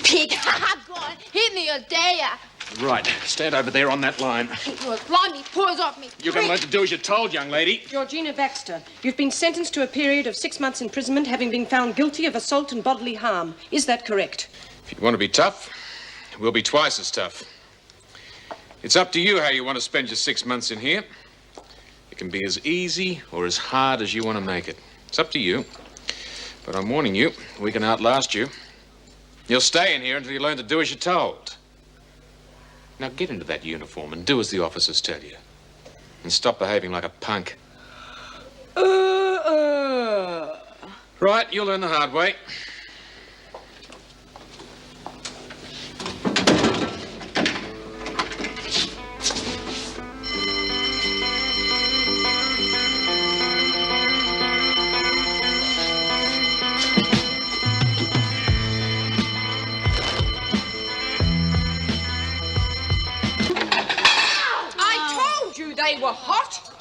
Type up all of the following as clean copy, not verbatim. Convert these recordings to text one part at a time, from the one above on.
Pig. Go on, hit me, or dare ya. Right. Stand over there on that line. You're blimey, paws off me. You're going to learn to do as you're told, young lady. Georgina Baxter, you've been sentenced to a period of 6 months imprisonment, having been found guilty of assault and bodily harm. Is that correct? If you want to be tough, we'll be twice as tough. It's up to you how you want to spend your 6 months in here. It can be as easy or as hard as you want to make it. It's up to you. But I'm warning you, we can outlast you. You'll stay in here until you learn to do as you're told. Now get into that uniform and do as the officers tell you. And stop behaving like a punk. Right, you'll learn the hard way. They were hot.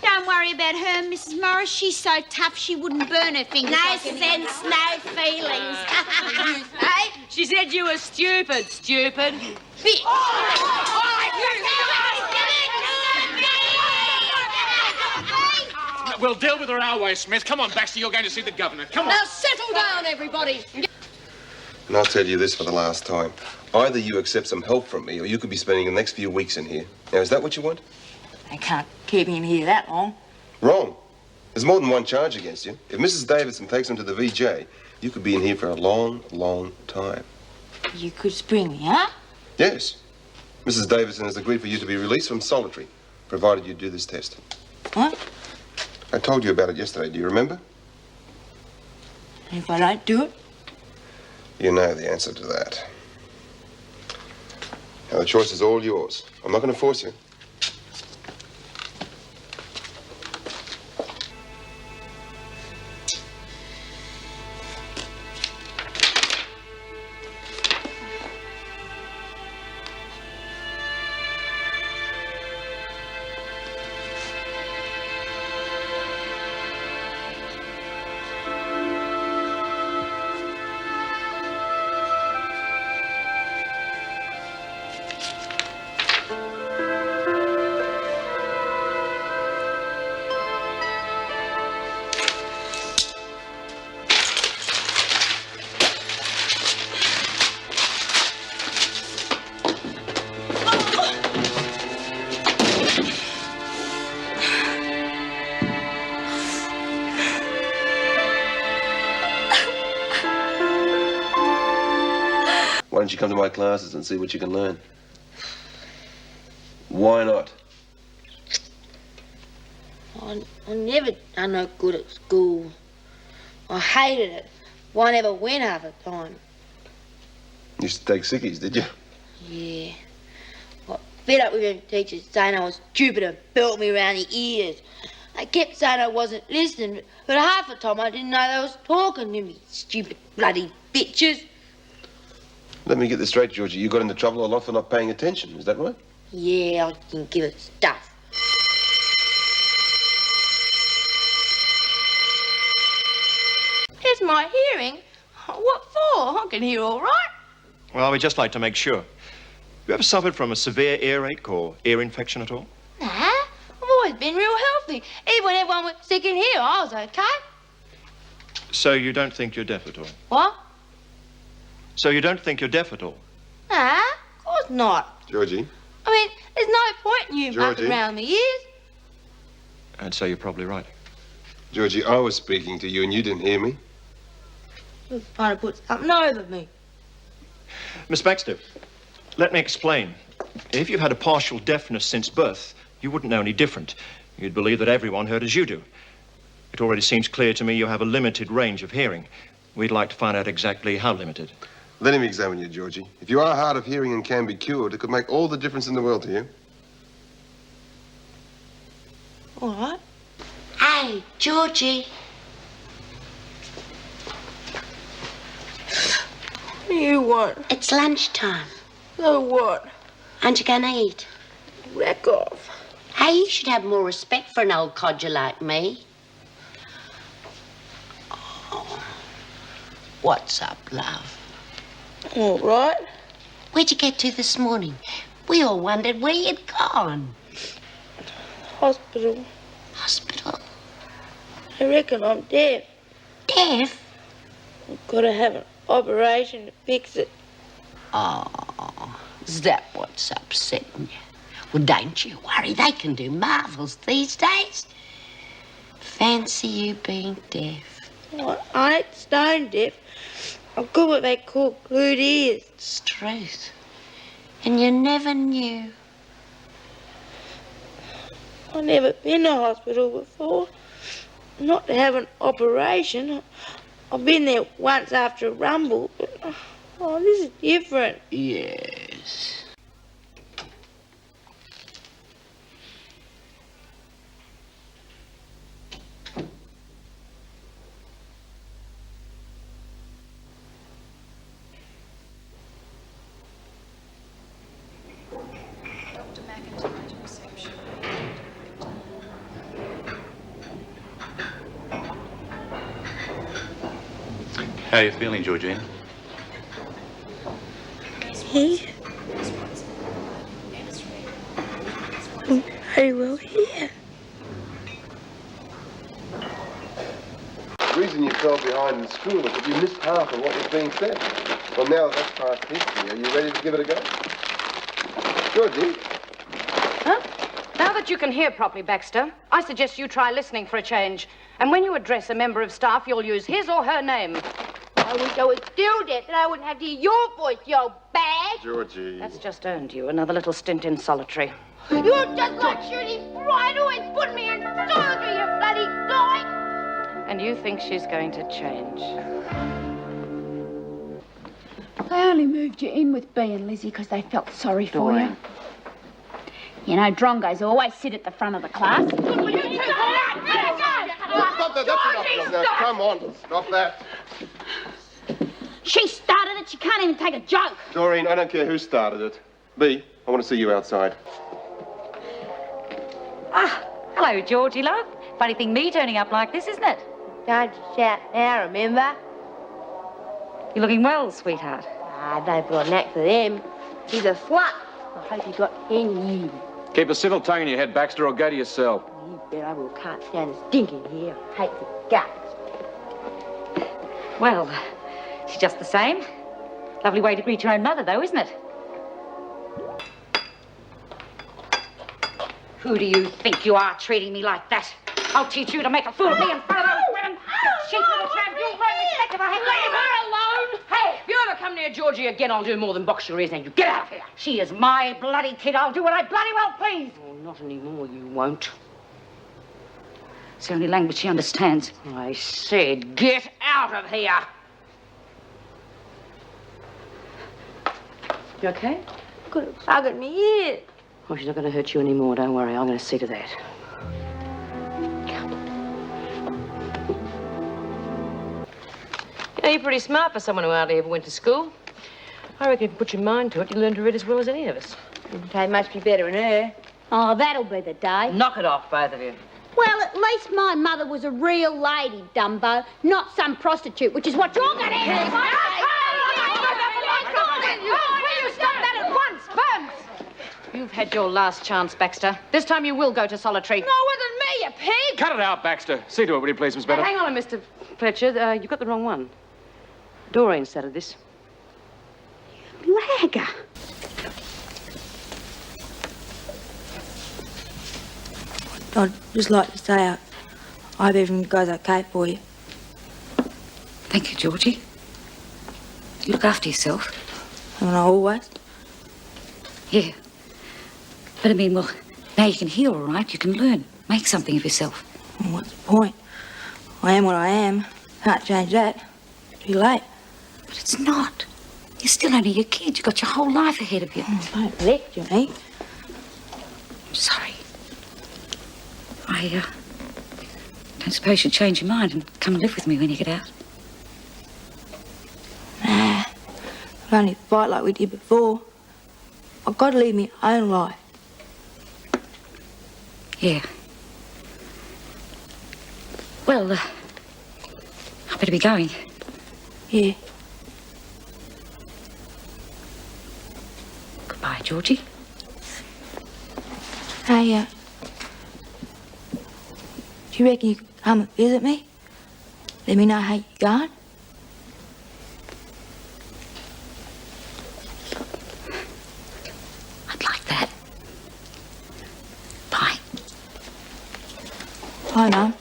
Don't worry about her, Mrs. Morris. She's so tough she wouldn't burn her fingers. No sense, no feelings. Hey, she said you were stupid, stupid. Bitch. We'll deal with her our way, Smith. Come on, Baxter, you're going to see the governor. Come on. Now settle down, everybody. And I'll tell you this for the last time. Either you accept some help from me, or you could be spending the next few weeks in here. Now, is that what you want? I can't keep him here that long. Wrong. There's more than one charge against you. If Mrs. Davidson takes him to the VJ, you could be in here for a long, long time. You could spring me, huh? Yes. Mrs. Davidson has agreed for you to be released from solitary, provided you do this test. What? I told you about it yesterday. Do you remember? And if I don't do it? You know the answer to that. Now, the choice is all yours. I'm not going to force you. Why don't you come to my classes and see what you can learn? Why not? I never done no good at school. I hated it. One ever went half the time. You used to take sickies, did you? Yeah. Got fed up with them teachers saying I was stupid and belt me around the ears. They kept saying I wasn't listening, but half the time I didn't know they was talking to me. Stupid bloody bitches. Let me get this straight, Georgie. You got into trouble a lot for not paying attention. Is that right? Yeah, I can give it stuff. Here's my hearing. What for? I can hear all right. Well, we'd just like to make sure. You ever suffered from a severe earache or ear infection at all? Nah, I've always been real healthy. Even when everyone was sick in here, I was okay. So you don't think you're deaf at all? What? So you don't think you're deaf at all? Nah, of course not. Georgie? I mean, there's no point in you Georgie? mucking around my ears. I'd say you're probably right. Georgie, I was speaking to you and you didn't hear me. You're trying to put something over me. Miss Baxter, let me explain. If you've had a partial deafness since birth, you wouldn't know any different. You'd believe that everyone heard as you do. It already seems clear to me you have a limited range of hearing. We'd like to find out exactly how limited. Let him examine you, Georgie. If you are hard of hearing and can be cured, it could make all the difference in the world to you. All right. Hey, Georgie. What do you want? It's lunchtime. So what? Aren't you gonna eat? Wreck off. Hey, you should have more respect for an old codger like me. Oh. What's up, love? All right. Where'd you get to this morning? We all wondered where you'd gone. Hospital. Hospital? I reckon I'm deaf. Deaf? I've got to have an operation to fix it. Oh, is that what's upsetting you? Well, don't you worry. They can do marvels these days. Fancy you being deaf. Well, I ain't stone deaf. I've got what they call glued ears. It's truth. And you never knew. I've never been to hospital before. Not to have an operation. I've been there once after a rumble, but oh, this is different. Yes. How are you feeling, Georgina? Here? I'm very well here. The reason you fell behind in school is that you missed half of what was being said. Well, now that's past history. Are you ready to give it a go? Georgie? Huh? Now that you can hear properly, Baxter, I suggest you try listening for a change. And when you address a member of staff, you'll use his or her name. I wish I was still deaf and I wouldn't have to hear your voice, you old bag. Georgie. That's just earned you another little stint in solitary. You're just like Shirley Bright, always putting me in solitary, you bloody dyke. And you think she's going to change? They only moved you in with Bea and Lizzie because they felt sorry for you. You know, drongos always sit at the front of the class. Stop that. That's enough. Now, come on. Stop that. She started it. She can't even take a joke. Doreen, I don't care who started it. B, I want to see you outside. Ah, hello, Georgie, love. Funny thing me turning up like this, isn't it? Don't you shout now, remember? You're looking well, sweetheart. Ah, don't put a knack for them. He's a slut. I hope you got any. Keep a civil tongue in your head, Baxter, or go to your cell. You bet I will. Can't stand the stink in here. I hate the guts. Well, she's just the same. Lovely way to greet your own mother, though, isn't it? Who do you think you are, treating me like that? I'll teach you to make a fool of me in front of those women. Cheap little tramp, you'll learn respect if I have... Leave her alone! Hey, if you ever come near Georgie again, I'll do more than box your ears. Now, you get out of here. She is my bloody kid. I'll do what I bloody well please. Oh, not anymore, you won't. It's the only language she understands. I said, get out of here. You okay? Got a bug in me ear. Oh, she's not going to hurt you anymore. Don't worry. I'm going to see to that. You know, you're pretty smart for someone who hardly ever went to school. I reckon if you put your mind to it, you learn to read as well as any of us. They must be better than her. Oh, that'll be the day. Knock it off, both of you. Well, at least my mother was a real lady, Dumbo, not some prostitute, which is what you're going to have. Will you stop that at once, Burns? You've had your last chance, Baxter. This time you will go to solitary. No, it wasn't me, you pig. Cut it out, Baxter. See to it, will you please, Miss Bennett? Hang on, Mr. Fletcher. You've got the wrong one. Doreen started this. Lagger. I'd just like to say I hope everything goes okay for you. Thank you, Georgie. You look after yourself. Haven't I always? Yeah. But I mean, well, now you can hear all right. You can learn. Make something of yourself. Well, what's the point? I am what I am. Can't change that. Too late. But it's not. You're still only a kid. You've got your whole life ahead of you. Don't lecture me. I'm sorry. I don't suppose you'd change your mind and come and live with me when you get out. Nah. We'll only fight like we did before. I've got to lead my own life. Yeah. Well, I better be going. Yeah. Bye, Georgie. Hey, do you reckon you could come and visit me? Let me know how you're going? I'd like that. Bye. Bye, Mum.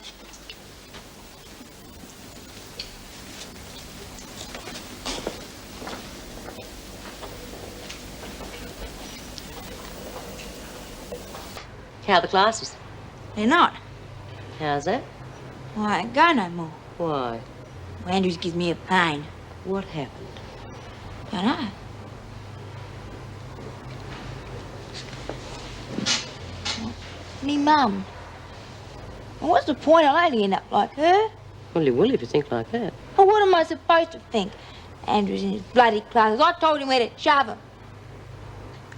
How are the classes? They're not. How's that? Well, I ain't go no more. Why? Well, Andrews gives me a pain. What happened? I know. Me mum. Well, what's the point? I'll only end up like her. Well, you will if you think like that. Well, what am I supposed to think? Andrews in his bloody classes. I told him where to shove him.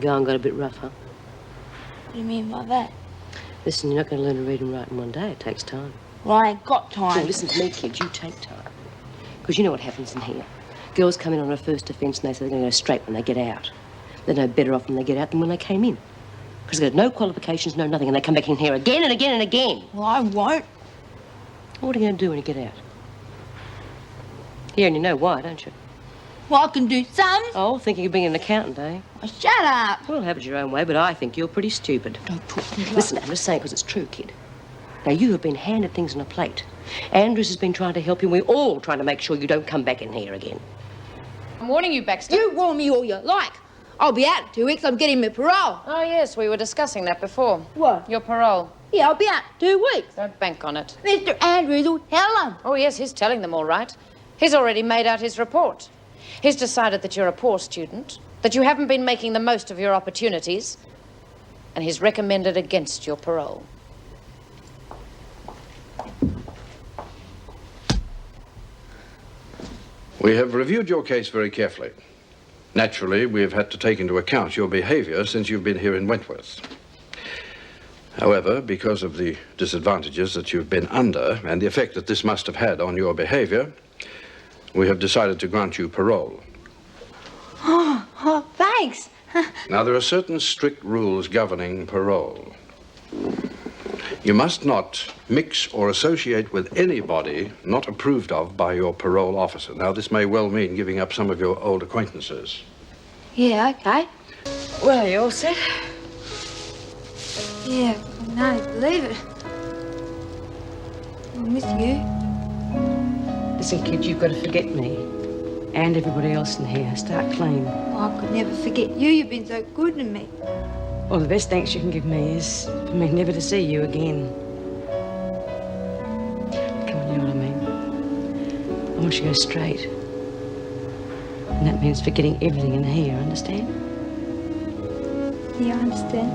Going got a bit rough, huh? What do you mean by that? Listen, you're not going to learn to read and write in one day. It takes time. Well, I ain't got time. Well, listen to me, kids. You take time. Because you know what happens in here. Girls come in on a first offence and they say they're going to go straight when they get out. They're no better off when they get out than when they came in. Because they've got no qualifications, no nothing, and they come back in here again and again and again. Well, I won't. What are you going to do when you get out? Yeah, and you know why, don't you? Well, I can do some. Oh, thinking of being an accountant, eh? Oh, shut up. Well, have it your own way, but I think you're pretty stupid. Don't talk to me like Listen, I'm just saying because it's true, kid. Now, you have been handed things on a plate. Andrews has been trying to help you, and we're all trying to make sure you don't come back in here again. I'm warning you, Baxter. You warn me all you like. I'll be out in 2 weeks. I'm getting my parole. Oh, yes, we were discussing that before. What? Your parole. Yeah, I'll be out in 2 weeks. Don't bank on it. Mr. Andrews will tell them. Oh, yes, he's telling them all right. He's already made out his report. He's decided that you're a poor student, that you haven't been making the most of your opportunities, and he's recommended against your parole. We have reviewed your case very carefully. Naturally, we have had to take into account your behavior since you've been here in Wentworth. However, because of the disadvantages that you've been under and the effect that this must have had on your behavior, we have decided to grant you parole. Oh, thanks. Now, there are certain strict rules governing parole. You must not mix or associate with anybody not approved of by your parole officer. Now, this may well mean giving up some of your old acquaintances. Yeah, okay. Well, you all set? Yeah, no, believe it. I miss you. Listen, kid, you've got to forget me and everybody else in here. Start clean. Oh, I could never forget you. You've been so good to me. Well, the best thanks you can give me is for me never to see you again. Come on, you know what I mean? I want you to go straight. And that means forgetting everything in here, understand? Yeah, I understand.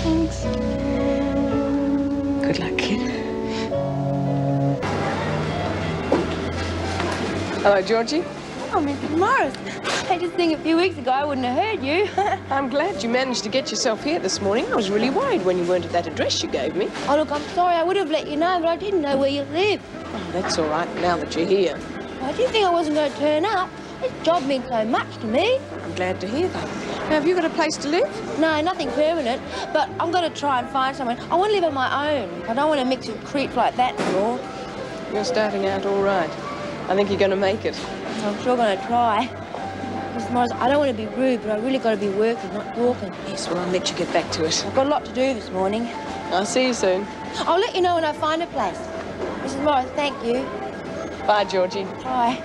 Thanks. Good luck, kid. Hello, Georgie. Oh, Mrs. Morris. I just think a few weeks ago I wouldn't have heard you. I'm glad you managed to get yourself here this morning. I was really worried when you weren't at that address you gave me. Oh, look, I'm sorry. I would have let you know, but I didn't know where you lived. Oh, that's all right, now that you're here. I didn't think I wasn't going to turn up. This job means so much to me. I'm glad to hear that. Now, have you got a place to live? No, nothing permanent, but I'm going to try and find somewhere. I want to live on my own. I don't want to mix with creeps like that anymore. You're starting out all right. I think you're going to make it. I'm sure going to try. Mrs. Morris, I don't want to be rude, but I really got to be working, not talking. Yes, well, I'll let you get back to it. I've got a lot to do this morning. I'll see you soon. I'll let you know when I find a place. Mrs. Morris, thank you. Bye, Georgie. Bye.